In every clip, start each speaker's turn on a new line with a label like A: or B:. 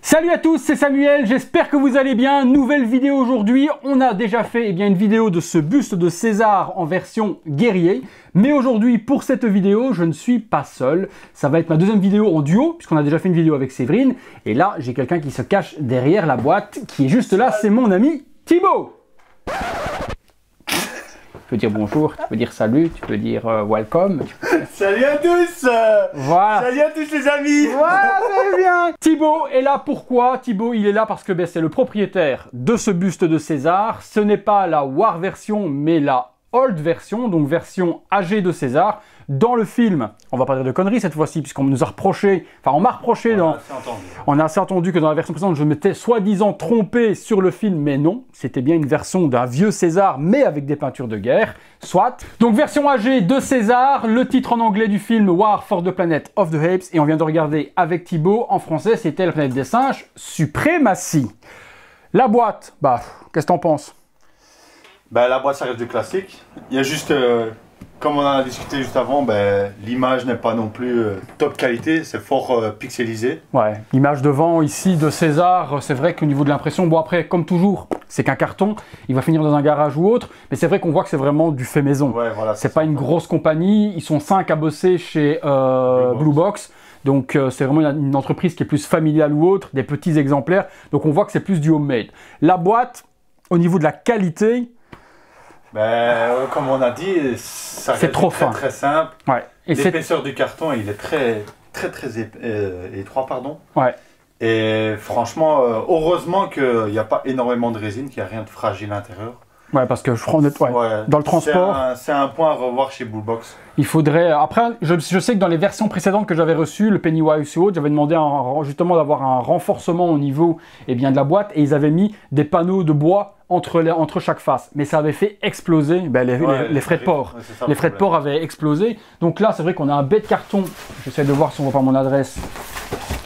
A: Salut à tous, c'est Samuel, j'espère que vous allez bien. Nouvelle vidéo aujourd'hui. On a déjà fait une vidéo de ce buste de César en version guerrier. Mais aujourd'hui, pour cette vidéo, je ne suis pas seul. Ça va être ma deuxième vidéo en duo, puisqu'on a déjà fait une vidéo avec Séverine. Et là, j'ai quelqu'un qui se cache derrière la boîte, qui est juste là, c'est mon ami Thibaut. Tu peux dire bonjour, tu peux dire salut, tu peux dire welcome.
B: Salut à tous.
A: Voilà.
B: Salut à tous les amis.
A: Voilà, très bien. Thibaut est là pourquoi? Thibaut, il est là parce que c'est le propriétaire de ce buste de César. Ce n'est pas la War version, mais la Old version, donc version âgée de César. Dans le film, on va pas dire de conneries cette fois-ci, puisqu'on nous a reproché, enfin on m'a reproché, on a assez entendu que dans la version précédente, je m'étais soi-disant trompé sur le film, mais non, c'était bien une version d'un vieux César, mais avec des peintures de guerre, soit. Donc version âgée de César, le titre en anglais du film War for the Planet of the Apes, et on vient de regarder avec Thibaut, en français c'était La planète des singes, Suprématie. La boîte, qu'est-ce que t'en penses?
B: La boîte ça reste du classique, il y a juste... Comme on en a discuté juste avant, l'image n'est pas non plus top qualité, c'est fort pixelisé.
A: Ouais, l'image devant ici de César, c'est vrai qu'au niveau de l'impression, bon après, comme toujours, c'est qu'un carton, il va finir dans un garage ou autre, mais c'est vrai qu'on voit que c'est vraiment du fait maison.
B: Ouais, voilà,
A: c'est pas une grosse compagnie, ils sont 5 à bosser chez Blue Box. Donc c'est vraiment une entreprise qui est plus familiale ou autre, des petits exemplaires, donc on voit que c'est plus du homemade. La boîte, au niveau de la qualité...
B: comme on a dit, ça
A: c'est trop fin.
B: Très simple.
A: Ouais.
B: L'épaisseur du carton, il est très étroit, pardon.
A: Ouais.
B: Et franchement, heureusement qu'il n'y a pas énormément de résine, qu'il n'y a rien de fragile à l'intérieur.
A: Ouais, parce que je crois dans le transport,
B: c'est un point à revoir chez Blue Box.
A: Il faudrait... Après, je sais que dans les versions précédentes que j'avais reçues, le Pennywise ou autre, j'avais demandé justement d'avoir un renforcement au niveau de la boîte, et ils avaient mis des panneaux de bois entre chaque face. Mais ça avait fait exploser les frais de port. Les frais de port avaient explosé. Donc là, c'est vrai qu'on a un bête carton. J'essaie de voir si on voit pas mon adresse.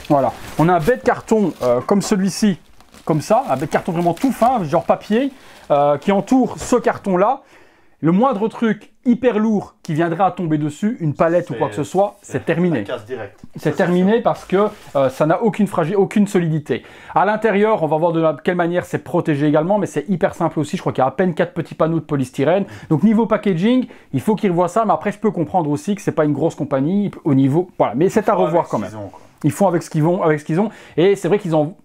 A: Voilà. On a un bête carton comme celui-ci, comme ça. Un bête carton vraiment tout fin, genre papier, qui entoure ce carton-là. Le moindre truc hyper lourd qui viendrait à tomber dessus, une palette ou quoi que ce soit, c'est terminé. C'est terminé parce que ça n'a aucune solidité. À l'intérieur, on va voir de quelle manière c'est protégé également, mais c'est hyper simple aussi. Je crois qu'il y a à peine 4 petits panneaux de polystyrène. Donc niveau packaging, il faut qu'ils revoient ça, mais après je peux comprendre aussi que c'est pas une grosse compagnie au niveau... Voilà, mais c'est à revoir quand même. Ils font avec ce qu'ils ont, et c'est vrai qu'ils en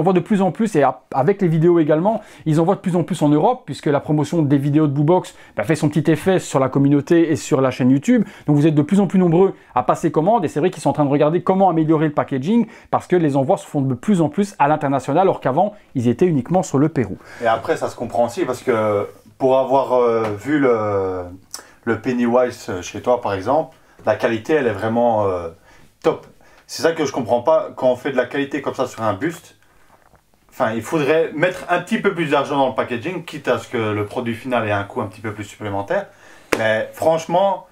A: voient de plus en plus, et avec les vidéos également, ils en voient de plus en plus en Europe, puisque la promotion des vidéos de Blue Box fait son petit effet sur la communauté et sur la chaîne YouTube. Donc vous êtes de plus en plus nombreux à passer commande, et c'est vrai qu'ils sont en train de regarder comment améliorer le packaging, parce que les envois se font de plus en plus à l'international, alors qu'avant, ils étaient uniquement sur le Pérou.
B: Et après, ça se comprend aussi, parce que pour avoir vu le Pennywise chez toi, par exemple, la qualité, elle est vraiment top. C'est ça que je comprends pas, quand on fait de la qualité comme ça sur un buste. Enfin, il faudrait mettre un petit peu plus d'argent dans le packaging, quitte à ce que le produit final ait un coût un petit peu plus supplémentaire. Mais franchement,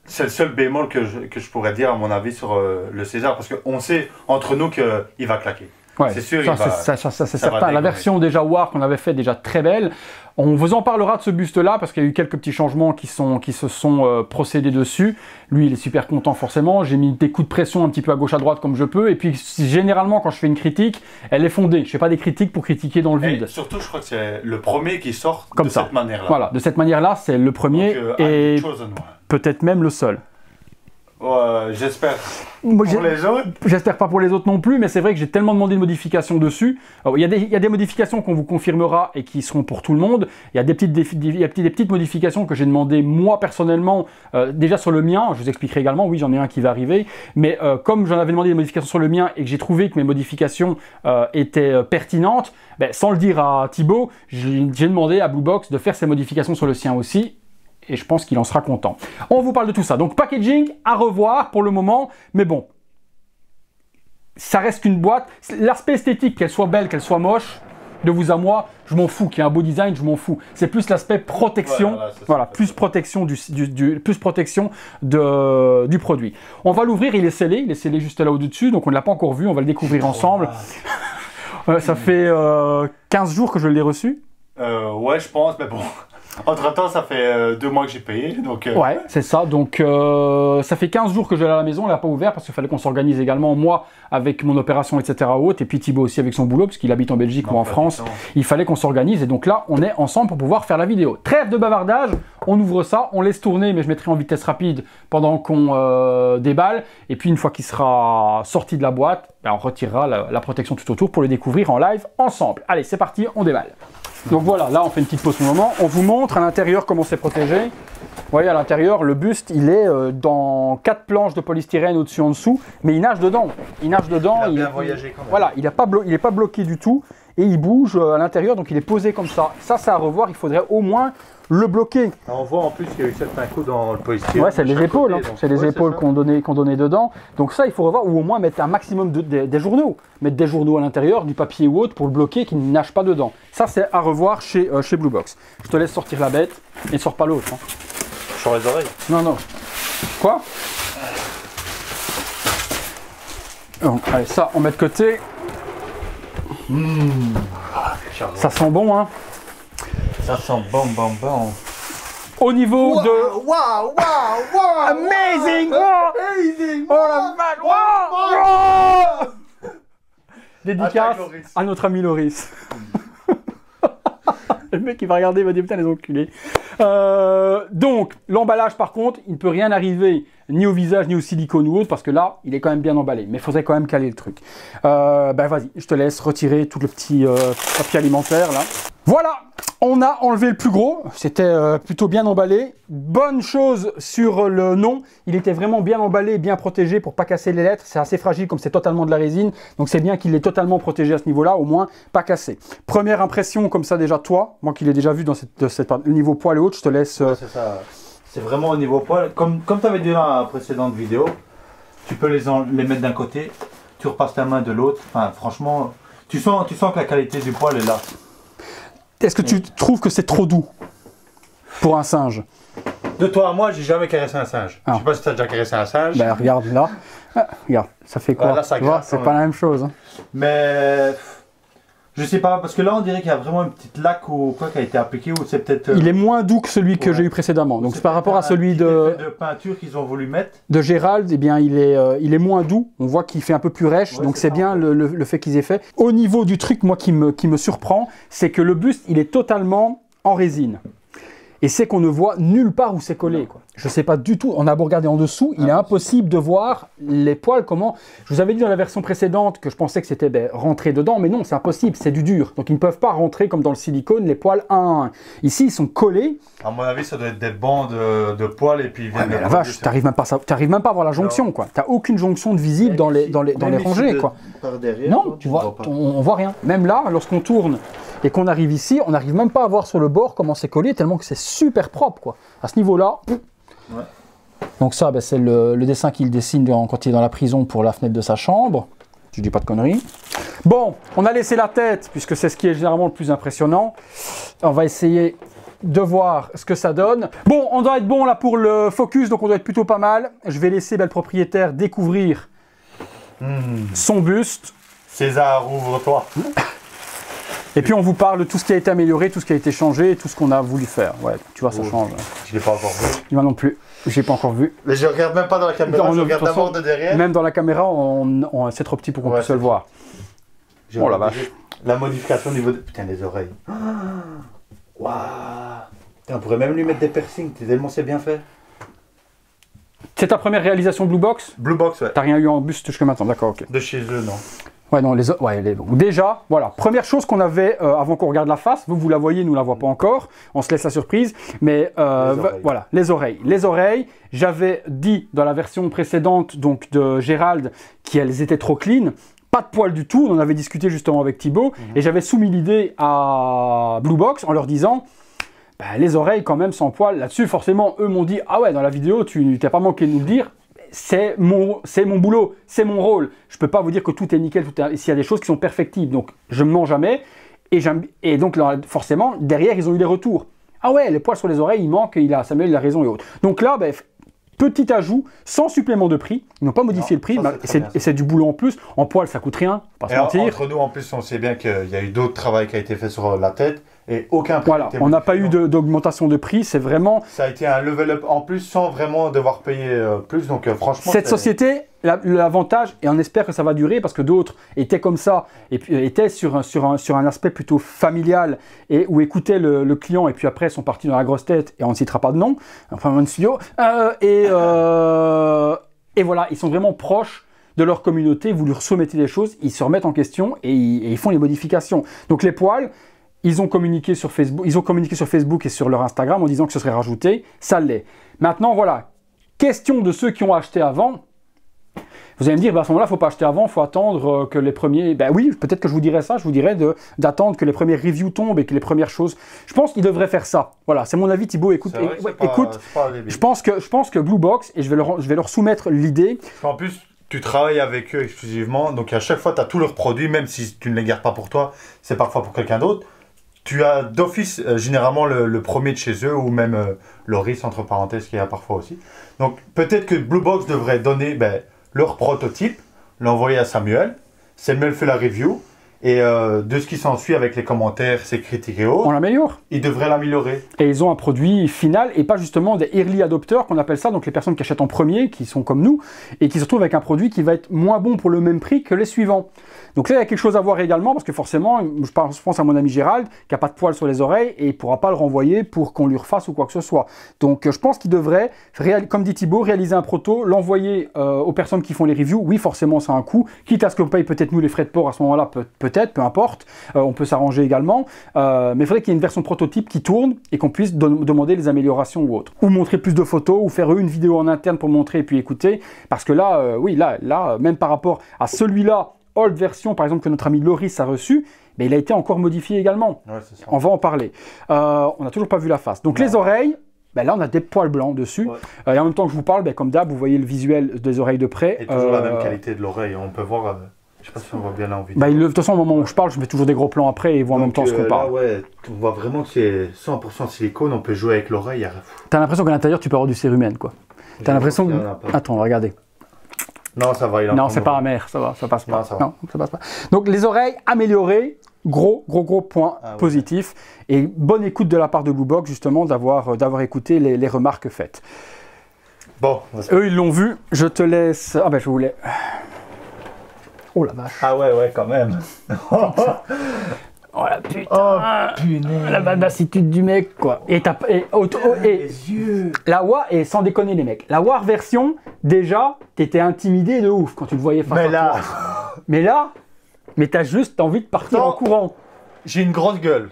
B: c'est le seul bémol que je pourrais dire à mon avis sur le César, parce qu'on sait entre nous qu'il va claquer.
A: Ouais,
B: c'est sûr,
A: c'est certain. La version déjà War qu'on avait fait déjà très belle. On vous en parlera de ce buste-là parce qu'il y a eu quelques petits changements qui se sont procédés dessus. Lui, il est super content forcément. J'ai mis des coups de pression un petit peu à gauche à droite comme je peux. Et puis, généralement, quand je fais une critique, elle est fondée. Je ne fais pas des critiques pour critiquer dans le vide.
B: Et surtout, je crois que c'est le premier qui sort
A: comme
B: de cette manière-là.
A: Voilà, de cette manière-là, c'est le premier. Donc, et peut-être même le seul.
B: J'espère pour les autres.
A: J'espère pas pour les autres non plus, mais c'est vrai que j'ai tellement demandé de modifications dessus. Il y a des modifications qu'on vous confirmera et qui seront pour tout le monde. Il y a des petites modifications que j'ai demandé moi personnellement, déjà sur le mien. Je vous expliquerai également, oui j'en ai un qui va arriver. Mais comme j'en avais demandé des modifications sur le mien et que j'ai trouvé que mes modifications étaient pertinentes, sans le dire à Thibaut, j'ai demandé à Blue Box de faire ces modifications sur le sien aussi. Et je pense qu'il en sera content. On vous parle de tout ça. Donc packaging à revoir pour le moment, mais bon, ça reste qu'une boîte. L'aspect esthétique, qu'elle soit belle, qu'elle soit moche, de vous à moi, je m'en fous. Qu'il y ait un beau design, je m'en fous. C'est plus l'aspect protection, plus protection du produit. On va l'ouvrir, il est scellé juste là au-dessus, donc on ne l'a pas encore vu, on va le découvrir ensemble. Ça fait 15 jours que je l'ai reçu.
B: Ouais, je pense, mais bon... Entre-temps, ça fait 2 mois que j'ai payé, donc...
A: Ouais, c'est ça. Donc, ça fait 15 jours que je l'ai à la maison, elle n'a pas ouvert parce qu'il fallait qu'on s'organise également, moi, avec mon opération, etc. haute, et puis Thibaut aussi avec son boulot, parce qu'il habite en Belgique ou en France. Il fallait qu'on s'organise, et donc là, on est ensemble pour pouvoir faire la vidéo. Trêve de bavardage, on ouvre ça, on laisse tourner, mais je mettrai en vitesse rapide pendant qu'on déballe, et puis une fois qu'il sera sorti de la boîte, ben, on retirera la protection tout autour pour le découvrir en live ensemble. Allez, c'est parti, on déballe. Donc voilà, là on fait une petite pause pour le moment. On vous montre à l'intérieur comment c'est protégé. Vous voyez à l'intérieur, le buste il est dans 4 planches de polystyrène au-dessus en dessous, mais il nage dedans. Il nage dedans.
B: Il a bien voyagé quand même.
A: Voilà, il n'est pas bloqué du tout et il bouge à l'intérieur, donc il est posé comme ça. Ça c'est à revoir, il faudrait au moins le bloquer.
B: On voit en plus qu'il y a eu certains coups dans le polystyrène.
A: Ouais, c'est les épaules, hein. C'est les épaules qu'on donnait dedans. Donc ça, il faut revoir, ou au moins mettre un maximum des journaux. Mettre des journaux à l'intérieur, du papier ou autre, pour le bloquer, qu'il ne nage pas dedans. Ça, c'est à revoir chez Blue Box. Je te laisse sortir la bête, et ne sors pas l'autre. Hein.
B: Sur les oreilles.
A: Non, non. Quoi? Donc, allez, ça, on met de côté. Ça sent bon, hein.
B: Ça sent bon.
A: Au niveau de...
B: Waouh.
A: Amazing!
B: Amazing!
A: Oh la vache! Wow! Dédicace
B: Loris.
A: à notre ami Loris. Le mec il va regarder, il va dire putain les enculés. Donc l'emballage par contre, il ne peut rien arriver ni au visage ni au silicone ou autre parce que là il est quand même bien emballé. Mais il faudrait quand même caler le truc. Ben vas-y, je te laisse retirer tout le petit papier alimentaire là. Voilà, on a enlevé le plus gros, c'était plutôt bien emballé. Bonne chose sur le nom, il était vraiment bien emballé, bien protégé pour pas casser les lettres. C'est assez fragile comme c'est totalement de la résine, donc c'est bien qu'il est totalement protégé à ce niveau-là, au moins pas cassé. Première impression comme ça déjà toi, moi qui l'ai déjà vu dans le niveau poil et autre, je te laisse...
B: Ouais, c'est ça, c'est vraiment au niveau poil. Comme tu avais dit dans la précédente vidéo, tu peux les mettre d'un côté, tu repasses ta main de l'autre. Enfin franchement, tu sens que la qualité du poil est là.
A: Est-ce que tu trouves que c'est trop doux pour un singe?
B: De toi à moi, j'ai jamais caressé un singe. Je sais pas si tu as déjà caressé un singe.
A: Ben regarde là. Ah, regarde, ça fait quoi?
B: Là, ça
A: tu vois,
B: gratte,
A: c'est
B: quand
A: pas
B: même.
A: la même chose. Hein.
B: Mais je sais pas, parce que là on dirait qu'il y a vraiment une petite laque ou quoi qui a été appliquée, ou c'est peut-être...
A: Il est moins doux que celui que
B: ouais.
A: j'ai eu précédemment. Donc c'est par rapport à celui
B: de peinture qu'ils ont voulu mettre.
A: de Gérald, eh bien il est moins doux. On voit qu'il fait un peu plus rêche,
B: Ouais,
A: donc
B: c'est
A: c'est
B: ça,
A: bien
B: en fait.
A: le fait qu'ils aient fait. Au niveau du truc, moi qui me surprend, c'est que le buste, il est totalement en résine. Et c'est qu'on ne voit nulle part où c'est collé, quoi. Je sais pas du tout, on a beau regarder en dessous, il est impossible de voir les poils, comment... Je vous avais dit dans la version précédente que je pensais que c'était rentré dedans, mais non, c'est impossible, c'est du dur. Donc ils ne peuvent pas rentrer comme dans le silicone, les poils un à un. Ici, ils sont collés.
B: À mon avis, ça doit être des bancs de poils et puis ils
A: Ouais,
B: viennent
A: mais
B: de
A: la
B: produire
A: vache,
B: ça.
A: t'arrives même pas à voir la jonction, quoi. T'as aucune jonction de visible dans les rangées, quoi.
B: Par derrière,
A: Non, tu vois, on voit rien. Même là, lorsqu'on tourne et qu'on arrive ici, on n'arrive même pas à voir sur le bord comment c'est collé, tellement que c'est super propre, quoi. À ce niveau-là.
B: Ouais.
A: Donc ça, c'est le dessin qu'il dessine quand il est dans la prison pour la fenêtre de sa chambre. Je dis pas de conneries. Bon, on a laissé la tête, puisque c'est ce qui est généralement le plus impressionnant. On va essayer de voir ce que ça donne. Bon, on doit être bon là pour le focus, donc on doit être plutôt pas mal. Je vais laisser le propriétaire découvrir son buste.
B: César, ouvre-toi.
A: Et puis on vous parle de tout ce qui a été amélioré, tout ce qui a été changé, et tout ce qu'on a voulu faire. Ouais, tu vois, ça change.
B: Je l'ai pas encore vu.
A: Moi non plus, j'ai pas encore vu.
B: Mais je regarde même pas dans la caméra,
A: Non,
B: je
A: de
B: regarde
A: toute façon,
B: d'abord de derrière.
A: Même dans la caméra, c'est trop petit pour qu'on
B: Ouais,
A: puisse le voir. Oh la vache.
B: La modification au niveau de... Putain, les oreilles. Waouh. On pourrait même lui mettre des piercings, tellement c'est bien fait.
A: C'est ta première réalisation Blue Box?
B: Blue Box, ouais.
A: T'as rien eu en buste jusque maintenant, d'accord, ok.
B: De chez eux, non.
A: Ouais, non, déjà, voilà, première chose qu'on avait, avant qu'on regarde la face, vous la voyez, nous la voit pas encore, on se laisse la surprise, mais voilà, les oreilles. Les oreilles, j'avais dit dans la version précédente, donc de Gérald, qu'elles étaient trop clean, pas de poils du tout, on en avait discuté justement avec Thibaut, et j'avais soumis l'idée à Blue Box en leur disant... les oreilles quand même sans poils, là-dessus forcément eux m'ont dit « Ah ouais, dans la vidéo tu t'es pas manqué de nous le dire, c'est mon boulot, c'est mon rôle, je peux pas vous dire que tout est nickel, s'il y a des choses qui sont perfectibles, donc je me mens jamais, et donc là, forcément derrière ils ont eu des retours. Ah ouais, les poils sur les oreilles, il manque, Samuel il a raison et autres. Donc là, petit ajout, sans supplément de prix. Ils n'ont pas modifié
B: Non,
A: le prix,
B: ça,
A: mais
B: c'est très bien,
A: et c'est du boulot en plus. En poil, ça coûte rien, faut pas se mentir.
B: Entre nous, en plus, on sait bien qu'il y a eu d'autres travaux qui a été fait sur la tête et aucun prix.
A: Voilà, on n'a pas eu d'augmentation de prix, c'est vraiment...
B: Ça a été un level up en plus sans vraiment devoir payer plus, donc franchement...
A: Cette société, l'avantage, et on espère que ça va durer, parce que d'autres étaient comme ça, et puis étaient sur un aspect plutôt familial, et où écoutaient le client, et puis après sont partis dans la grosse tête, et on ne citera pas de nom, enfin un studio, et voilà, ils sont vraiment proches de leur communauté, vous leur soumettez des choses, ils se remettent en question, et ils font les modifications. Donc les poils... Ils ont communiqué sur Facebook et sur leur Instagram en disant que ce serait rajouté, ça l'est. Maintenant, voilà, question de ceux qui ont acheté avant. Vous allez me dire, à ce moment-là, il ne faut pas acheter avant, il faut attendre que les premiers... Ben oui, peut-être que je vous dirais ça, je vous dirais d'attendre que les premières reviews tombent et que les premières choses... Je pense qu'ils devraient faire ça. Voilà, c'est mon avis, Thibaut. Écoute, je pense que Blue Box, et je vais leur soumettre l'idée...
B: En plus, tu travailles avec eux exclusivement, donc à chaque fois, tu as tous leurs produits, même si tu ne les gardes pas pour toi, c'est parfois pour quelqu'un d'autre. Tu as d'office généralement le premier de chez eux ou même Loris entre parenthèses qui a parfois aussi. Donc peut-être que Blue Box devrait donner leur prototype, l'envoyer à Samuel. Samuel fait la review et de ce qui s'ensuit avec les commentaires, ses critiques et autres,
A: on l'améliore.
B: Ils devraient l'améliorer.
A: Et ils ont un produit final et pas justement des early adopters qu'on appelle ça, donc les personnes qui achètent en premier, qui sont comme nous et qui se retrouvent avec un produit qui va être moins bon pour le même prix que les suivants. Donc là, il y a quelque chose à voir également, parce que forcément, je pense à mon ami Gérald, qui n'a pas de poils sur les oreilles, et il ne pourra pas le renvoyer pour qu'on lui refasse ou quoi que ce soit. Donc je pense qu'il devrait, comme dit Thibaut, réaliser un proto, l'envoyer aux personnes qui font les reviews. Oui, forcément, ça a un coût. Quitte à ce qu'on paye peut-être nous les frais de port à ce moment-là, peut-être, peu importe. On peut s'arranger également. Mais il faudrait qu'il y ait une version prototype qui tourne, et qu'on puisse demander des améliorations ou autres. Ou montrer plus de photos, ou faire une vidéo en interne pour montrer et puis écouter. Parce que là, oui, là, même par rapport à celui-là, old version, par exemple, que notre ami Loris a reçu, mais il a été encore modifié également.
B: Ouais, c'est ça.
A: On va en parler. On n'a toujours pas vu la face. Donc les oreilles, là on a des poils blancs dessus. Ouais. Et en même temps que je vous parle, comme d'hab, vous voyez le visuel des oreilles de près.
B: Et toujours la même qualité de l'oreille. On peut voir, je ne sais pas si on voit bien là en vidéo.
A: De toute façon, au moment où je parle, je mets toujours des gros plans après et voit en même temps ce qu'on parle.
B: Là, ouais, on voit vraiment que c'est 100% silicone. On peut jouer avec l'oreille.
A: T'as l'impression qu'à l'intérieur, tu peux avoir du cérumen, quoi. T'as l'impression que... Attends, regardez.
B: Non, ça va.
A: Non, c'est pas amer, ça va, ça passe pas.
B: Non, ça va.
A: Non, ça passe pas. Donc les oreilles améliorées, gros point positif. Et bonne écoute de la part de Blue Box, justement, d'avoir écouté les remarques faites.
B: Bon.
A: Eux, ils l'ont vu. Je te laisse... Ah je voulais... Oh la vache.
B: Ah ouais, quand même.
A: Oh la putain.
B: Oh punaise.
A: La babassitude du mec, quoi. Et
B: les yeux.
A: La War, et sans déconner les mecs, la War version, déjà, t'étais intimidé de ouf quand tu le voyais face à toi. Mais t'as juste envie de partir en courant.
B: J'ai une grosse gueule.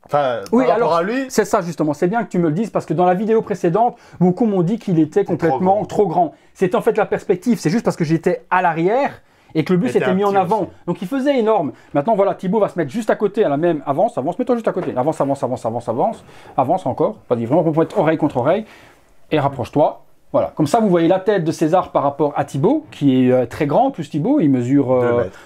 B: Enfin,
A: oui,
B: par
A: alors,
B: rapport à lui...
A: c'est ça justement, c'est bien que tu me le dises, parce que dans la vidéo précédente, beaucoup m'ont dit qu'il était complètement trop grand. C'était en fait la perspective, c'est juste parce que j'étais à l'arrière, et que le bus était mis en avant. Aussi. Donc il faisait énorme. Maintenant voilà, Thibaut va se mettre juste à côté, à la même, avance, mets-toi juste à côté. Avance encore. Vas-y, vraiment, on peut être oreille contre oreille. Et rapproche-toi. Voilà. Comme ça, vous voyez la tête de César par rapport à Thibaut, qui est très grand. En plus, Thibaut, il mesure...
B: 2 mètres.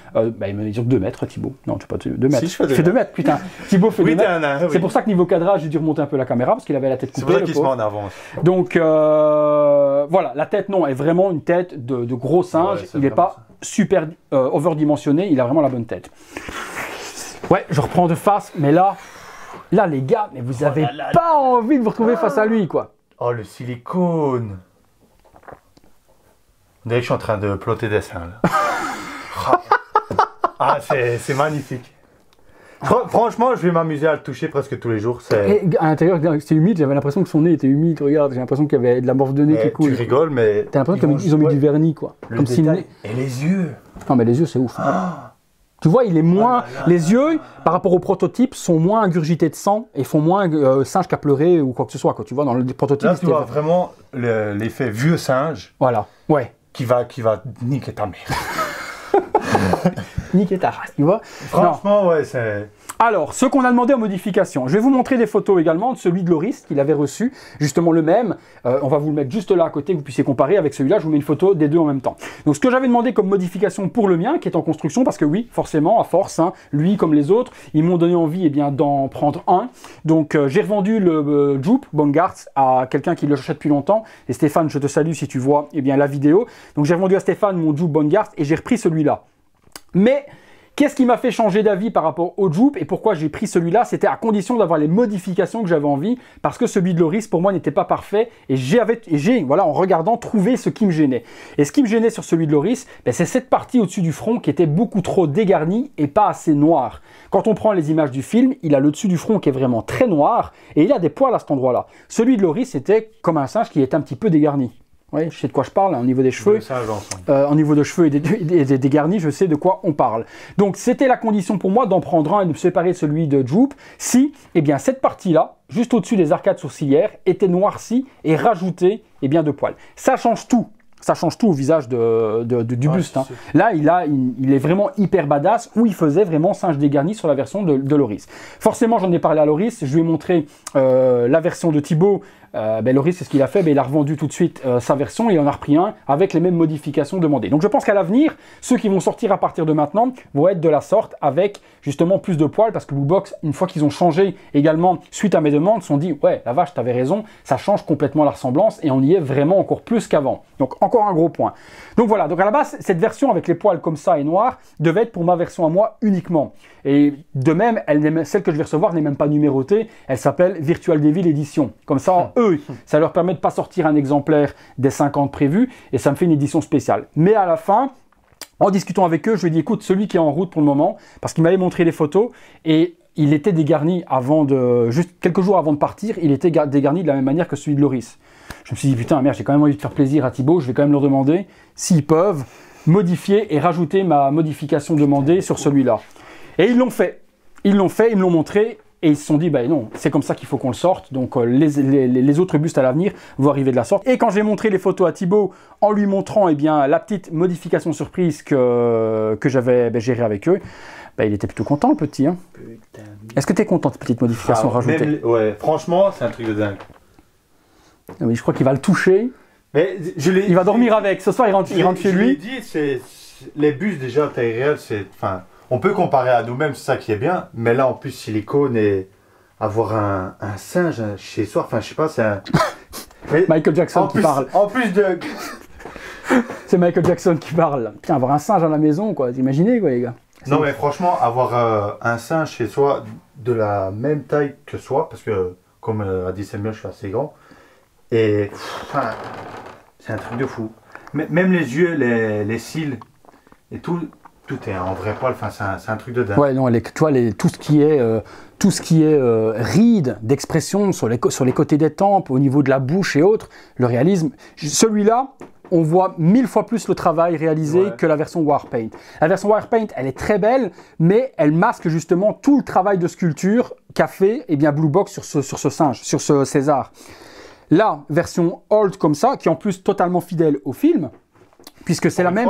A: Il mesure 2 mètres, Thibaut. Non, tu sais pas 2 mètres.
B: Si, je fais 2
A: mètres. 2 mètres, putain. Thibaut fait 2 mètres.
B: Oui.
A: C'est pour ça que niveau cadrage, j'ai dû remonter un peu la caméra, parce qu'il avait la tête coupée.
B: C'est pour ça qu'il se met en avant.
A: Donc, voilà. La tête, non, est vraiment une tête de gros singe. Il n'est pas super overdimensionné. Il a vraiment la bonne tête. Ouais, je reprends de face, mais là, les gars, mais vous avez pas envie de vous retrouver face à lui, quoi.
B: Oh, le silicone. On dirait que je suis en train de plotter des seins, là. C'est magnifique. Franchement, je vais m'amuser à le toucher presque tous les jours.
A: Et à l'intérieur, c'est humide, j'avais l'impression que son nez était humide. Regarde, j'ai l'impression qu'il y avait de la morve de nez qui coule.
B: Tu rigoles, mais...
A: T'as l'impression qu'ils ont mis du vernis, quoi.
B: Comme si le nez... Et les yeux.
A: Non, mais les yeux, c'est ouf. Tu vois, il est moins... Les yeux, par rapport au prototype, sont moins ingurgités de sang et font moins singe qui a pleuré ou quoi que ce soit. Quoi. Tu vois, dans le prototype...
B: Là, tu vois vraiment l'effet vieux singe.
A: Voilà, ouais.
B: Qui va niquer ta mère.
A: Niquer ta race, tu vois.
B: Franchement, ouais, c'est...
A: Alors, ce qu'on a demandé en modification, je vais vous montrer des photos également de celui de Loris qu'il avait reçu, justement le même. On va vous le mettre juste là à côté, que vous puissiez comparer avec celui-là. Je vous mets une photo des deux en même temps. Donc, ce que j'avais demandé comme modification pour le mien, qui est en construction, parce que oui, forcément, à force, hein, lui comme les autres, ils m'ont donné envie d'en prendre un. Donc, j'ai revendu le Jupe Bongarts à quelqu'un qui le cherchait depuis longtemps. Et Stéphane, je te salue si tu vois la vidéo. Donc, j'ai revendu à Stéphane mon Jupe Bongarts et j'ai repris celui-là. Mais qu'est-ce qui m'a fait changer d'avis par rapport au Jupe et pourquoi j'ai pris celui-là? C'était à condition d'avoir les modifications que j'avais envie, parce que celui de Loris pour moi n'était pas parfait et j'ai voilà, en regardant trouvé ce qui me gênait. Et ce qui me gênait sur celui de Loris, c'est cette partie au-dessus du front qui était beaucoup trop dégarnie et pas assez noire. Quand on prend les images du film, il a le dessus du front qui est vraiment très noir et il a des poils à cet endroit-là. Celui de Loris c'était comme un singe qui était un petit peu dégarni. Oui, je sais de quoi je parle, hein, au niveau des cheveux. Au niveau des cheveux et des garnis, je sais de quoi on parle. Donc, c'était la condition pour moi d'en prendre un et de me séparer de celui de Jupe si, cette partie-là, juste au-dessus des arcades sourcilières, était noircie et rajoutée, de poils. Ça change tout. Ça change tout au visage du buste. Hein. Là, il est vraiment hyper badass, où il faisait vraiment singe dégarni sur la version de Loris. Forcément, j'en ai parlé à Loris, je lui ai montré la version de Thibaut. Loris, c'est ce qu'il a fait, il a revendu tout de suite sa version, il en a repris un avec les mêmes modifications demandées. Donc je pense qu'à l'avenir, ceux qui vont sortir à partir de maintenant vont être de la sorte avec justement plus de poils, parce que Blue Box, une fois qu'ils ont changé également suite à mes demandes, se sont dit ouais, la vache, t'avais raison, ça change complètement la ressemblance et on y est vraiment encore plus qu'avant. Donc encore un gros point. Donc voilà, donc à la base, cette version avec les poils comme ça et noirs devait être pour ma version à moi uniquement. Et de même, celle que je vais recevoir n'est même pas numérotée, elle s'appelle Virtual Devil Edition. Comme ça, eux, ça leur permet de ne pas sortir un exemplaire des 50 prévus et ça me fait une édition spéciale. Mais à la fin, en discutant avec eux, je lui ai dit écoute, celui qui est en route pour le moment, parce qu'il m'avait montré les photos et il était dégarni juste quelques jours avant de partir, il était dégarni de la même manière que celui de Loris. Je me suis dit putain, merde, j'ai quand même envie de faire plaisir à Thibaut, je vais quand même leur demander s'ils peuvent modifier et rajouter ma modification demandée sur celui-là. Et ils l'ont fait, ils me l'ont montré. Et ils se sont dit, non, c'est comme ça qu'il faut qu'on le sorte. Donc les autres bustes à l'avenir vont arriver de la sorte. Et quand j'ai montré les photos à Thibaut, en lui montrant la petite modification surprise que j'avais gérée avec eux, il était plutôt content le petit. Hein. Est-ce que tu es content de cette petite modification rajoutée?
B: Ouais, franchement, c'est un truc de dingue.
A: Oui, je crois qu'il va le toucher.
B: Mais
A: il va dormir avec. Ce soir, il rentre chez lui.
B: Je l'ai dit, les bustes déjà, taille réelle, on peut comparer à nous-mêmes, c'est ça qui est bien, mais là en plus silicone et avoir un singe chez soi, je sais pas, c'est un...
A: Michael Jackson qui parle.
B: En plus de...
A: C'est Michael Jackson qui parle. Putain, avoir un singe à la maison, quoi, imaginez quoi les gars.
B: Non mais franchement, avoir un singe chez soi de la même taille que soi, parce que comme a dit Samuel, je suis assez grand, et c'est un truc de fou. Même les yeux, les cils et tout est en vrai poil, c'est un truc de dingue.
A: Ouais, non, tu vois, tout ce qui est rides d'expression sur les côtés des tempes, au niveau de la bouche et autres, le réalisme, celui-là, on voit 1000 fois plus le travail réalisé que la version Warpaint. La version Warpaint, elle est très belle, mais elle masque justement tout le travail de sculpture qu'a fait Blue Box sur ce singe, sur ce César. La version Old comme ça, qui est en plus totalement fidèle au film, puisque c'est la même...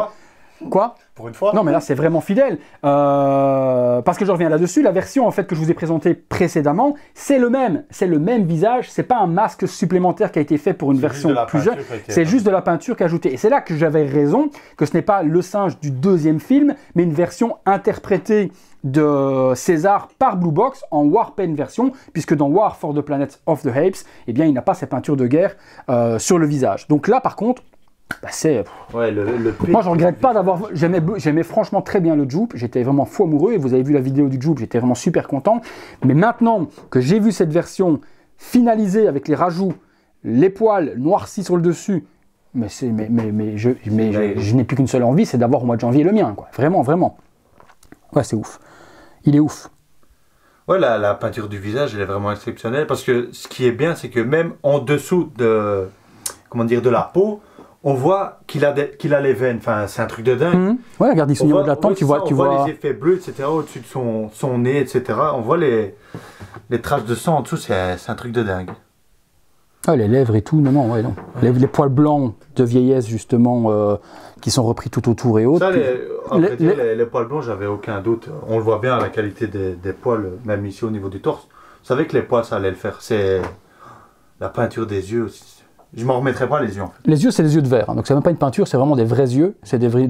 A: Quoi?
B: Pour une fois?
A: Non, mais là, c'est vraiment fidèle. Parce que je reviens là-dessus, la version en fait que je vous ai présentée précédemment, c'est le même visage, c'est pas un masque supplémentaire qui a été fait pour une version plus jeune, c'est juste de la peinture qui est ajoutée. Et c'est là que j'avais raison, que ce n'est pas le singe du deuxième film, mais une version interprétée de César par Blue Box en Warpaint version, puisque dans War for the Planet of the Apes, il n'a pas ces peintures de guerre sur le visage. Donc là, par contre, c'est...
B: Ouais,
A: moi, je regrette pas d'avoir... J'aimais franchement très bien le Jupe. J'étais vraiment fou amoureux. Et vous avez vu la vidéo du Jupe, j'étais vraiment super content. Mais maintenant que j'ai vu cette version finalisée avec les rajouts, les poils noircis sur le dessus, je n'ai plus qu'une seule envie, c'est d'avoir au mois de janvier le mien, quoi. Vraiment, vraiment. Ouais, c'est ouf. Il est ouf.
B: Ouais, la peinture du visage, elle est vraiment exceptionnelle. Parce que ce qui est bien, c'est que même en dessous de la peau, on voit qu'il a les veines, c'est un truc de dingue.
A: Ouais, regarde ici au niveau de la tempe, tu vois
B: les effets bleus, etc. au-dessus de son nez, etc. On voit les traces de sang en dessous, c'est un truc de dingue.
A: Ah, les lèvres et tout, non, ouais, non. Les poils blancs de vieillesse, justement, qui sont repris tout autour et autres.
B: Ça, les poils blancs, j'avais aucun doute. On le voit bien à la qualité des poils, même ici au niveau du torse. Vous savez que les poils, ça allait le faire. C'est la peinture des yeux aussi. Je m'en remettrai pas les yeux, en fait.
A: Les yeux, c'est des yeux de verre. Hein. Donc, c'est même pas une peinture, c'est vraiment des vrais yeux. C'est des vrais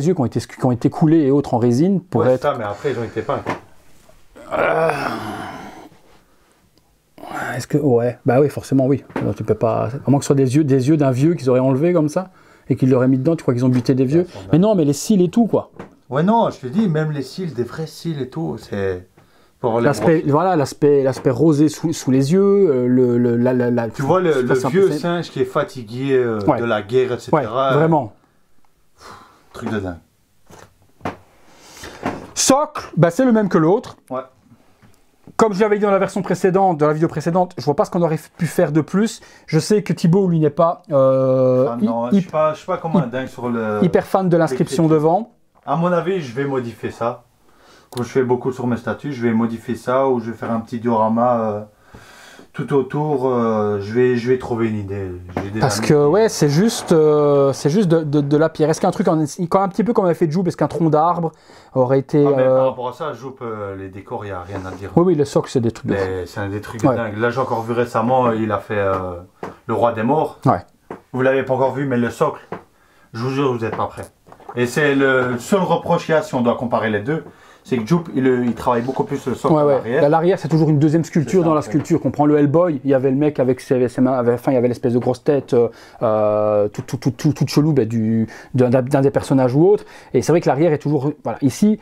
A: yeux qui ont été coulés et autres en résine pour être...
B: ça, mais après, ils ont été peints.
A: Est-ce que... Ouais, bah oui, forcément, oui. Alors, tu peux pas... À moins que ce soit des yeux d'un vieux qu'ils auraient enlevé comme ça et qu'ils l'auraient mis dedans. Tu crois qu'ils ont buté des vieux? Mais non, mais les cils et tout, quoi.
B: Ouais, non, je te dis, même les cils, des vrais cils et tout, c'est...
A: L'aspect rosé sous les yeux,
B: tu vois le vieux singe qui est fatigué de la guerre, etc.
A: Ouais, vraiment.
B: Truc de dingue.
A: Socle, bah, c'est le même que l'autre.
B: Ouais.
A: Comme je l'avais dit dans la version précédente, dans la vidéo précédente, je vois pas ce qu'on aurait pu faire de plus. Je sais que Thibaut, lui, n'est pas,
B: je suis pas comme un dingue sur le...
A: hyper fan de l'inscription devant.
B: À mon avis, je vais modifier ça. Comme je fais beaucoup sur mes statuts, je vais modifier ça ou je vais faire un petit diorama tout autour. Je vais trouver une idée.
A: Parce que ouais, c'est juste de la pierre. Est-ce qu'un truc, quand un petit peu comme avait fait Joub, est-ce qu'un tronc d'arbre aurait été...
B: mais par rapport à ça, Joub, les décors, il n'y a rien à dire.
A: Oui, le socle, c'est des trucs de...
B: C'est des trucs de dingue. Là, j'ai encore vu récemment, il a fait Le Roi des Morts.
A: Ouais.
B: Vous ne l'avez pas encore vu, mais le socle, je vous jure, vous n'êtes pas prêts. Et c'est le seul reproche qu'il y a si on doit comparer les deux. C'est que Joub, il travaille beaucoup plus le socle à l'arrière.
A: L'arrière, c'est toujours une deuxième sculpture dans la sculpture. On prend le Hellboy, il y avait le mec avec ses mains, il y avait l'espèce de grosse tête toute chelou d'un des personnages ou autre. Et c'est vrai que l'arrière est toujours... Voilà, ici...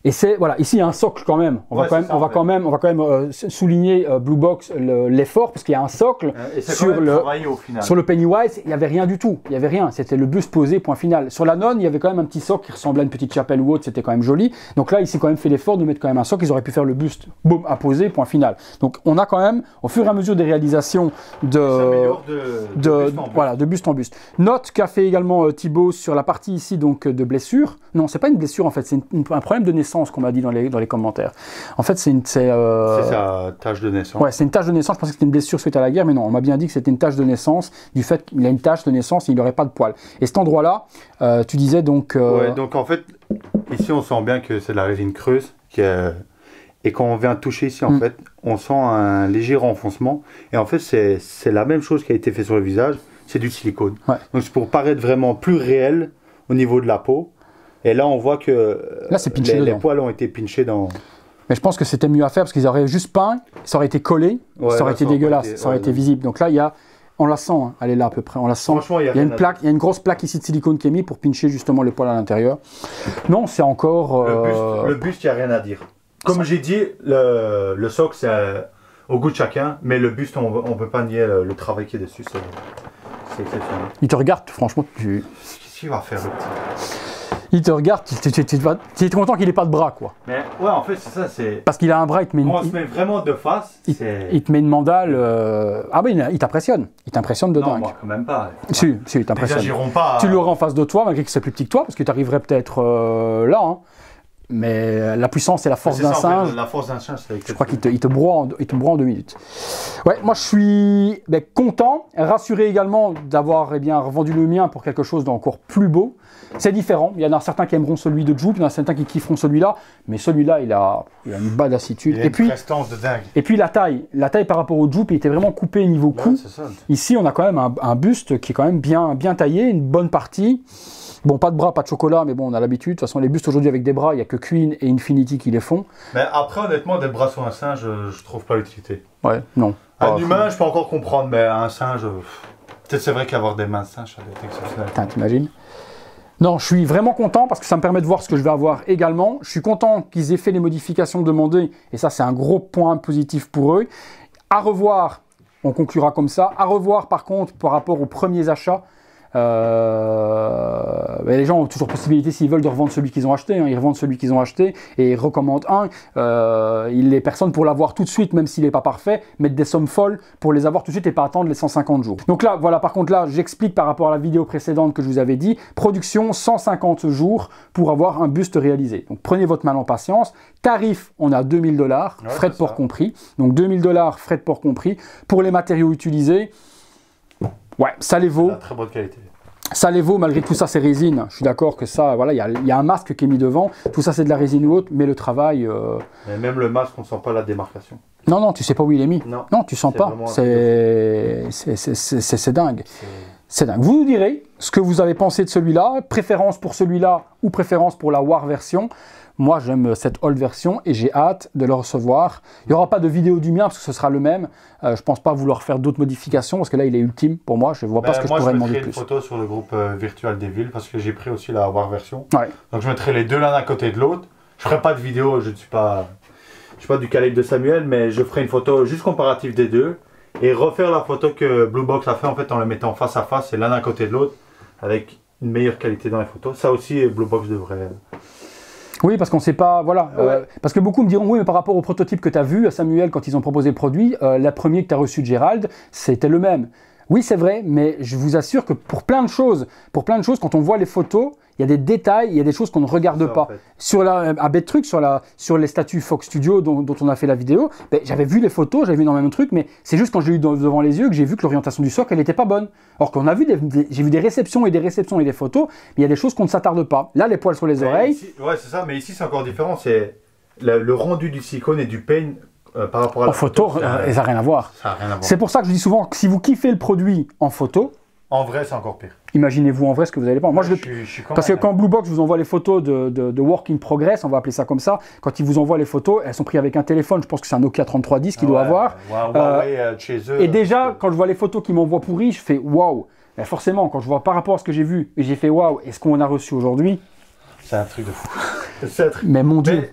A: Et ici il y a un socle quand même. On va quand même souligner Blue Box l'effort parce qu'il y a un socle sur le Pennywise. Il n'y avait rien du tout. Il y avait rien. C'était le buste posé, point final. Sur la nonne, il y avait quand même un petit socle qui ressemblait à une petite chapelle ou autre. C'était quand même joli. Donc là, ils s'est quand même fait l'effort de mettre quand même un socle. Ils auraient pu faire le buste, boum, à poser, point final. Donc on a quand même, au fur et à mesure des réalisations de buste en buste. Note qu'a fait également Thibaut sur la partie ici donc de blessure. Non, c'est pas une blessure en fait. C'est un problème de naissance qu'on m'a dit dans les commentaires. En fait, c'est
B: sa tache de naissance.
A: Ouais, c'est une tache de naissance. Je pensais que c'était une blessure suite à la guerre, mais non, on m'a bien dit que c'était une tache de naissance, du fait qu'il a une tache de naissance et il n'aurait pas de poils. Et cet endroit-là, tu disais donc...
B: Ouais, donc en fait, ici on sent bien que c'est de la résine creuse. Et quand on vient toucher ici, en fait, on sent un léger renfoncement. Et en fait, c'est la même chose qui a été fait sur le visage, c'est du silicone.
A: Ouais.
B: Donc c'est pour paraître vraiment plus réel au niveau de la peau. Et là, on voit que
A: là, les
B: poils ont été pinchés dans...
A: Mais je pense que c'était mieux à faire parce qu'ils auraient juste peint, ça aurait été collé, ça aurait été dégueulasse, ça aurait été visible. Donc là, on la sent, hein, elle est là à peu près, on la sent.
B: Franchement, il y
A: a une grosse plaque ici de silicone qui est mise pour pincher justement le poil à l'intérieur. Non, c'est encore...
B: Le buste, il n'y a rien à dire. Comme j'ai dit, le socle, c'est au goût de chacun, mais le buste, on ne peut pas nier le travail qui est dessus, c'est exceptionnel.
A: Il te regarde, franchement,
B: Qu'est-ce qu'il va faire, le petit?
A: Il te regarde, tu es content qu'il n'ait pas de bras, quoi.
B: Mais ouais, en fait, c'est ça, c'est...
A: Parce qu'il a un bras, il te met
B: on se met vraiment de face,
A: il te met une mandale... Ah ben, il t'impressionne. Il t'impressionne de dingue.
B: Non, moi, quand même pas.
A: Si, il t'impressionne.
B: N'exagérons pas.
A: Tu l'aurais en face de toi, malgré que c'est plus petit que toi, parce que tu arriverais peut-être là, hein. Mais la puissance et la force d'un singe...
B: La force d'un singe, c'est...
A: Je crois qu'il te broie en 2 minutes. Ouais, moi je suis content, rassuré également d'avoir revendu le mien pour quelque chose d'encore plus beau. C'est différent, il y en a certains qui aimeront celui de Joub, il y en a certains qui kifferont celui-là, mais celui-là il a une badassitude.
B: Il a une prestance de dingue.
A: Et puis la taille par rapport au Joub, il était vraiment coupé niveau cou.
B: Ouais,
A: ici on a quand même un buste qui est quand même bien taillé, une bonne partie. Bon, pas de bras, pas de chocolat, mais bon, on a l'habitude. De toute façon, les bustes aujourd'hui avec des bras, il n'y a que Queen et Infinity qui les font.
B: Mais après, honnêtement, des bras sur un singe, je trouve pas l'utilité.
A: Ouais, non.
B: Un humain, je peux encore comprendre, mais un singe, peut-être c'est vrai qu'avoir des mains de singe, ça doit être exceptionnel.
A: T'imagines? Non, je suis vraiment content parce que ça me permet de voir ce que je vais avoir également. Je suis content qu'ils aient fait les modifications demandées, et ça, c'est un gros point positif pour eux. À revoir, on conclura comme ça. À revoir, par contre, par rapport aux premiers achats. les gens ont toujours possibilité, s'ils veulent, de revendre celui qu'ils ont acheté. Hein. Ils revendent celui qu'ils ont acheté et ils recommandent un. Les personnes, pour l'avoir tout de suite, même s'il n'est pas parfait, mettent des sommes folles pour les avoir tout de suite et pas attendre les 150 jours. Donc là, voilà, par contre, là, j'explique par rapport à la vidéo précédente que je vous avais dit, production 150 jours pour avoir un buste réalisé. Donc prenez votre mal en patience. Tarif, on a 2000 $, frais de port compris. Donc 2000 $, frais de port compris. Pour les matériaux utilisés, ouais, ça les vaut.
B: Très bonne qualité.
A: Ça les vaut, malgré tout ça, c'est résine. Je suis d'accord que ça, voilà, il y a un masque qui est mis devant. Tout ça, c'est de la résine ou autre, mais le travail...
B: Mais même le masque, on ne sent pas la démarcation.
A: Non, non, tu sais pas où il est mis. Non, tu sens pas. C'est dingue. C'est dingue. Vous nous direz ce que vous avez pensé de celui-là, préférence pour celui-là ou préférence pour la War version. Moi, j'aime cette old version et j'ai hâte de le recevoir. Il n'y aura pas de vidéo du mien parce que ce sera le même. Je ne pense pas vouloir faire d'autres modifications parce que là, il est ultime pour moi. Je ne vois pas ce que je pourrais demander de plus.
B: Je mettrai une photo sur le groupe Virtual Devil parce que j'ai pris aussi la War version.
A: Ouais.
B: Donc, je mettrai les deux l'un à côté de l'autre. Je ne ferai pas de vidéo, je ne suis pas du calibre de Samuel, mais je ferai une photo juste comparative des deux et refaire la photo que Blue Box a fait en fait en les mettant face à face et l'un à côté de l'autre avec une meilleure qualité dans les photos. Ça aussi, Blue Box devrait...
A: Oui, parce qu'on ne sait pas, voilà. Parce que beaucoup me diront, oui, mais par rapport au prototype que tu as vu à Samuel quand ils ont proposé le produit, la première que tu as reçue de Gérald, c'était le même. Oui, c'est vrai, mais je vous assure que pour plein de choses, quand on voit les photos, il y a des détails, il y a des choses qu'on ne regarde pas. En fait. Sur un bête truc, sur les statuts Fox Studio dont on a fait la vidéo, ben, j'avais vu les photos, j'avais vu énormément de trucs, mais c'est juste quand j'ai eu devant les yeux que j'ai vu que l'orientation du socle, elle n'était pas bonne. Alors qu'on a vu, j'ai vu des réceptions et des photos, mais il y a des choses qu'on ne s'attarde pas. Là, les poils sur les oreilles.
B: Ici, ouais, c'est ça, mais ici c'est encore différent. C'est le rendu du silicone et du paint. Par rapport à la
A: photo, ça n'a rien à voir. C'est pour ça que je dis souvent que si vous kiffez le produit en photo,
B: en vrai, c'est encore pire.
A: Imaginez-vous en vrai ce que vous allez pas. Moi, parce que quand Blue Box vous envoie les photos de work in progress, on va appeler ça comme ça, quand ils vous envoient les photos, elles sont prises avec un téléphone. Je pense que c'est un Nokia 3310 qu'il doit avoir.
B: Chez eux,
A: et déjà, quand je vois les photos qu'ils m'envoient pourries, je fais waouh. Forcément, quand je vois par rapport à ce que j'ai vu, et j'ai fait waouh, et ce qu'on a reçu aujourd'hui.
B: C'est un truc de fou.
A: Mais mon Dieu.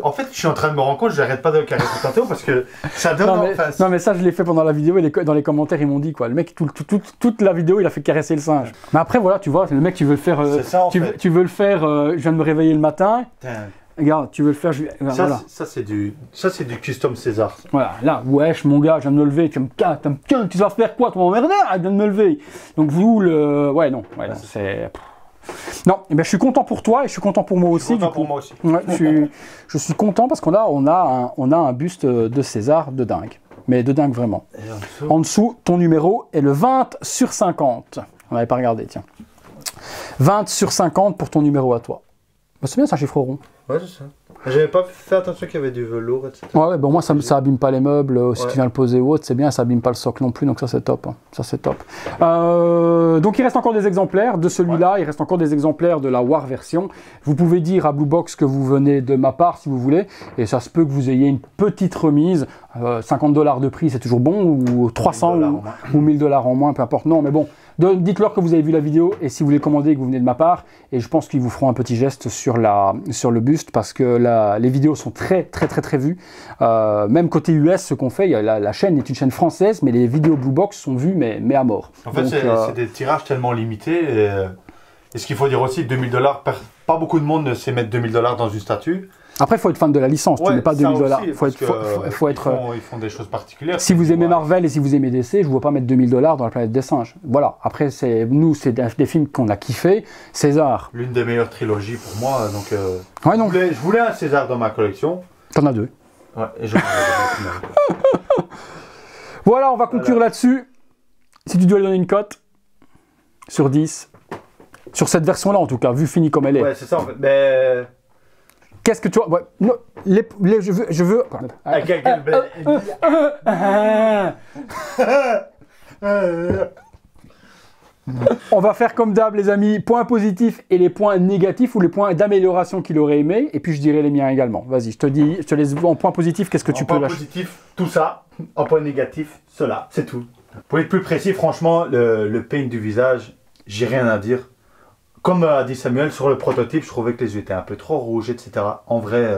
B: En fait, je suis en train de me rendre compte, j'arrête pas de caresser tantôt parce que ça donne en face.
A: Non, mais ça, je l'ai fait pendant la vidéo et dans les commentaires, ils m'ont dit quoi. Le mec, toute la vidéo, il a fait caresser le singe. Mais après, voilà, tu vois, le mec, tu veux le faire. Tu veux le faire. Je viens de me réveiller le matin. Regarde, tu veux le faire.
B: Ça, c'est du custom César.
A: Voilà, là, wesh, mon gars, je viens de me lever. Tu vas faire quoi, ton emmerdeur? Je viens de me lever. Donc, vous, ouais, non. Ouais, c'est. Non, eh ben, je suis content pour toi et je suis content pour moi aussi. Ouais, je suis content parce qu'on a un buste de César de dingue. Mais de dingue vraiment. En dessous, ton numéro est le 20/50. On n'avait pas regardé, tiens. 20/50 pour ton numéro à toi. Bah, c'est bien, c'est un chiffre rond.
B: Ouais, c'est ça. J'avais pas fait attention qu'il y avait du velours, etc.
A: Ouais, bon, moi, ça abîme pas les meubles. Si tu viens le poser ou autre, c'est bien, ça abîme pas le socle non plus, donc ça, c'est top. Hein. Ça, c'est top. Donc, il reste encore des exemplaires de celui-là. Il reste encore des exemplaires de la War version. Vous pouvez dire à Blue Box que vous venez de ma part, si vous voulez. Et ça se peut que vous ayez une petite remise. 50 $ de prix, c'est toujours bon. Ou 300 ou 1000 $ en moins, peu importe. Non, mais bon. Dites-leur que vous avez vu la vidéo et si vous voulez commander que vous venez de ma part. Et je pense qu'ils vous feront un petit geste sur le buste parce que les vidéos sont très vues. Même côté US, ce qu'on fait, la chaîne est une chaîne française, mais les vidéos Blue Box sont vues mais à mort.
B: En fait, c'est des tirages tellement limités. Et ce qu'il faut dire aussi, 2000 $, pas beaucoup de monde ne sait mettre 2000 $ dans une statue.
A: Après, il faut être fan de la licence, tu mets pas 2000 $. Ils
B: font des choses particulières.
A: Si vous aimez Marvel et si vous aimez DC, je ne vois pas mettre 2000 $ dans la planète des singes. Voilà. Après, c'est des films qu'on a kiffé. César.
B: L'une des meilleures trilogies pour moi. Donc,
A: je
B: voulais un César dans ma collection.
A: T'en as deux.
B: Ouais, et j'en ai
A: Voilà, on va conclure là-dessus. Si tu dois lui donner une cote sur 10, sur cette version-là en tout cas, vue finie comme elle est.
B: Ouais, c'est ça en fait. Mais...
A: Qu'est-ce que tu vois? Ouais, non, je veux. On va faire comme d'hab, les amis, points positifs et les points négatifs ou les points d'amélioration qu'il aurait aimé. Et puis je dirai les miens également. Vas-y, je te laisse en point positif. Qu'est-ce que tu peux lâcher?
B: En point positif, tout ça. En point négatif, cela. C'est tout. Pour être plus précis, franchement, le paint du visage, j'ai rien à dire. Comme a dit Samuel, sur le prototype, je trouvais que les yeux étaient un peu trop rouges, etc. En vrai,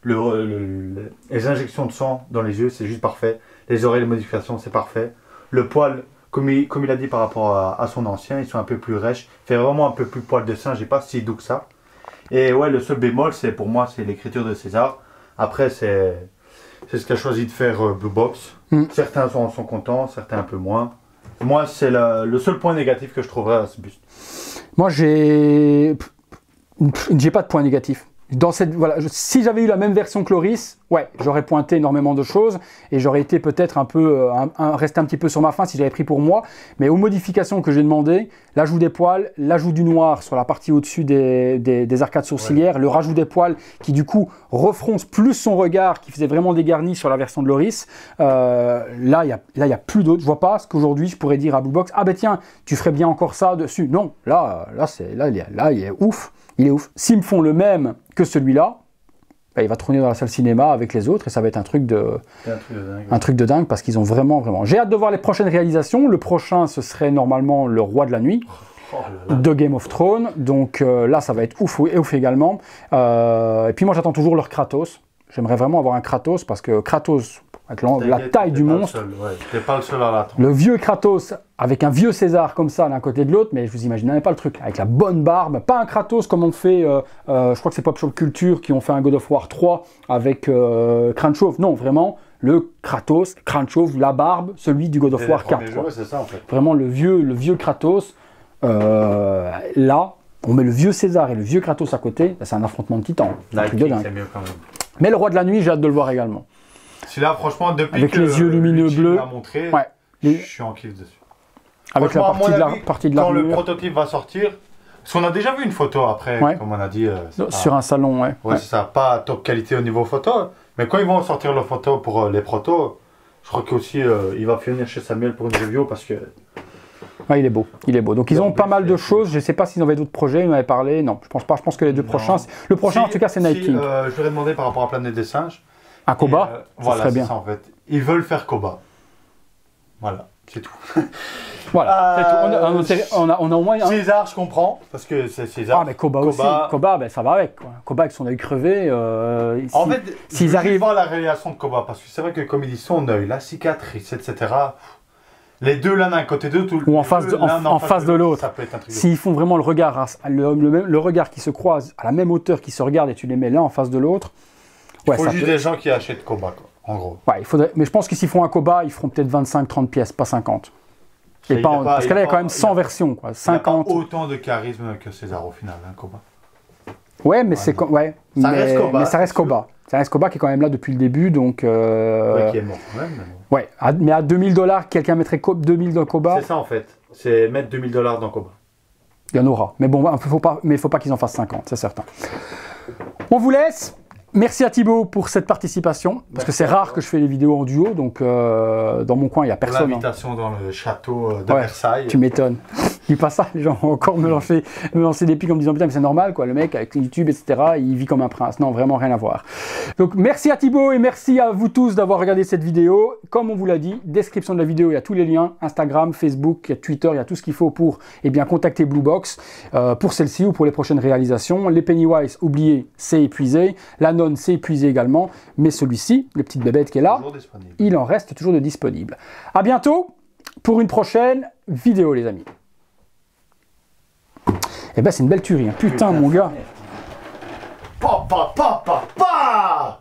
B: les injections de sang dans les yeux, c'est juste parfait. Les oreilles, les modifications, c'est parfait. Le poil, comme il a dit par rapport à son ancien, ils sont un peu plus rêches. Fait vraiment un peu plus poil de singe, j'ai pas si doux que ça. Et ouais, le seul bémol, c'est pour moi, c'est l'écriture de César. Après, c'est ce qu'a choisi de faire Blue Box. Certains sont contents, certains un peu moins. Moi, c'est le seul point négatif que je trouverais à ce buste.
A: Moi, j'ai pas de point négatif. Dans cette, voilà, si j'avais eu la même version que Loris, ouais, j'aurais pointé énormément de choses et j'aurais été peut-être un peu, resté un petit peu sur ma faim si j'avais pris pour moi. Mais aux modifications que j'ai demandées, l'ajout des poils, l'ajout du noir sur la partie au-dessus des arcades sourcilières, le rajout des poils qui du coup refronce plus son regard, qui faisait vraiment des garnis sur la version de Loris. Là, il y a plus d'autres. Je vois pas ce qu'aujourd'hui je pourrais dire à Blue Box. Ah ben tiens, tu ferais bien encore ça dessus. Non, là, il est ouf. Il est ouf. S'ils me font le même que celui-là, bah, il va tourner dans la salle cinéma avec les autres et ça va être un truc de dingue parce qu'ils ont vraiment. J'ai hâte de voir les prochaines réalisations. Le prochain, ce serait normalement Le Roi de la Nuit de Game of Thrones. Donc là, ça va être ouf également. Et puis moi, j'attends toujours leur Kratos. J'aimerais vraiment avoir un Kratos parce que Kratos, avec la taille du monstre,
B: t'es pas le seul à l'attendre.
A: Le vieux Kratos avec un vieux César comme ça l'un côté de l'autre, mais je vous imagine même pas le truc, avec la bonne barbe, pas un Kratos comme on fait, je crois que c'est Pop Shop Culture qui ont fait un God of War 3 avec crâne chauve, non vraiment le Kratos, crâne chauve, la barbe, celui du God of War 4.
B: C'est ça en fait.
A: Vraiment le vieux Kratos, là on met le vieux César et le vieux Kratos à côté, c'est un affrontement de titans, un truc de dingue.
B: C'est mieux quand même.
A: Mais Le Roi de la Nuit, j'ai hâte de le voir également.
B: Celui-là, franchement, depuis
A: avec
B: que
A: les yeux lumineux bleus,
B: l'a montré,
A: ouais,
B: je suis en kiff dessus.
A: Avec la partie de
B: quand
A: l'armure.
B: le prototype va sortir, parce qu'on a déjà vu une photo après, comme on a dit.
A: Sur un salon,
B: ouais. C'est ça, pas top qualité au niveau photo, mais quand ils vont sortir leurs photos pour les protos, je crois qu'aussi il va venir chez Samuel pour une review parce que.
A: Ouais, il est beau, il est beau. Donc ils ont pas mal de choses. Je ne sais pas s'ils avaient d'autres projets, ils m'avaient parlé. Non, je pense pas. Je pense que les deux prochains. Le prochain, en tout cas, c'est Night King.
B: Je leur ai demandé par rapport à Planète des Singes.
A: Un Koba,
B: voilà,
A: serait bien.
B: Ça, en fait. Ils veulent faire Koba. Voilà, c'est tout.
A: Voilà, c'est tout. On a au moins.
B: César, je comprends, parce que c'est César.
A: Ah, mais Koba aussi. Koba, ben, ça va avec. Quoi. Koba avec son œil crevé.
B: En fait,
A: s'ils arrivent.
B: voir la réalisation de Koba, parce que c'est vrai que comme il dit, son œil, la cicatrice, etc. Les deux l'un d'un côté d'eux,
A: ou en face de l'autre. S'ils font vraiment le regard, le regard qui se croise à la même hauteur, qui se regardent et tu les mets l'un en face de l'autre.
B: Il faut juste des gens qui achètent Koba, quoi, en gros.
A: Ouais, il faudrait. Mais je pense que s'ils font un Koba, ils feront peut-être 25-30 pièces, pas 50. Parce que là, il y a quand même 100 versions, quoi. 50.
B: Il n'y a pas autant de charisme que César au final, hein, Koba.
A: Ouais, mais c'est ouais.
B: Reste Koba.
A: Mais ça reste Koba. Ça reste Koba qui est quand même là depuis le début, donc.
B: Ouais, qui est mort quand même.
A: Ouais, mais à $2000, quelqu'un mettrait 2000 dans Koba.
B: C'est ça en fait. C'est mettre $2000 dans Koba.
A: Il y en aura. Mais bon, il ne faut pas qu'ils en fassent 50, c'est certain. On vous laisse. Merci à Thibaut pour cette participation, parce que c'est rare que je fais des vidéos en duo, donc dans mon coin, il n'y a personne.
B: L'invitation dans le château de Versailles.
A: Tu m'étonnes. Dis pas ça, les gens vont encore me lancer des pics en me disant putain mais c'est normal quoi, le mec avec YouTube etc, il vit comme un prince. Non, vraiment rien à voir. Donc merci à Thibaut et merci à vous tous d'avoir regardé cette vidéo. Comme on vous l'a dit, description de la vidéo, il y a tous les liens, Instagram, Facebook, il y a Twitter, il y a tout ce qu'il faut pour contacter Blue Box pour celle-ci ou pour les prochaines réalisations. Les Pennywise, oubliez, c'est épuisé. La nonne, c'est épuisé également, mais celui-ci, le petit bébête qui est là, il en reste toujours de disponible. À bientôt pour une prochaine vidéo les amis. Eh ben c'est une belle tuerie, hein. Putain mon gars.
B: Pa pa pa pa pa.